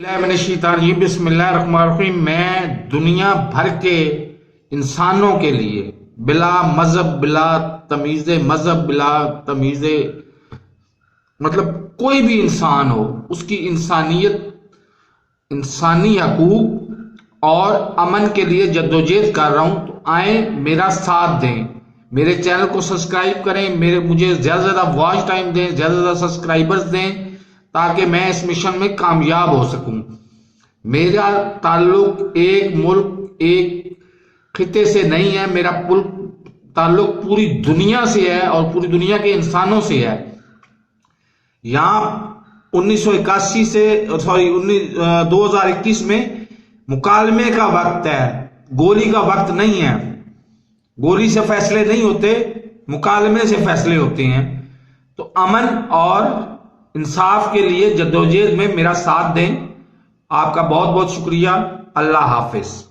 بسم اللہ الرحمن الرحیم۔ میں دنیا بھر کے انسانوں کے لیے بلا مذہب، بلا تمیز مذہب، بلا تمیز مطلب کوئی بھی انسان ہو، اس کی انسانیت، انسانی حقوق اور امن کے لیے جدوجہد کر رہا ہوں۔ تو آئیں میرا ساتھ دیں، میرے چینل کو سبسکرائب کریں، مجھے زیادہ سے زیادہ واچ ٹائم دیں، زیادہ سے زیادہ سبسکرائبرز دیں تاکہ میں اس مشن میں کامیاب ہو سکوں۔ میرا تعلق ایک ملک، ایک خطے سے نہیں ہے، میرا تعلق پوری دنیا سے ہے اور پوری دنیا کے انسانوں سے ہے۔ یہاں 1981 سے 2021 میں مکالمے کا وقت ہے، گولی کا وقت نہیں ہے۔ گولی سے فیصلے نہیں ہوتے، مکالمے سے فیصلے ہوتے ہیں۔ تو امن اور انصاف کے لیے جدوجہد میں میرا ساتھ دیں۔ آپ کا بہت بہت شکریہ۔ اللہ حافظ۔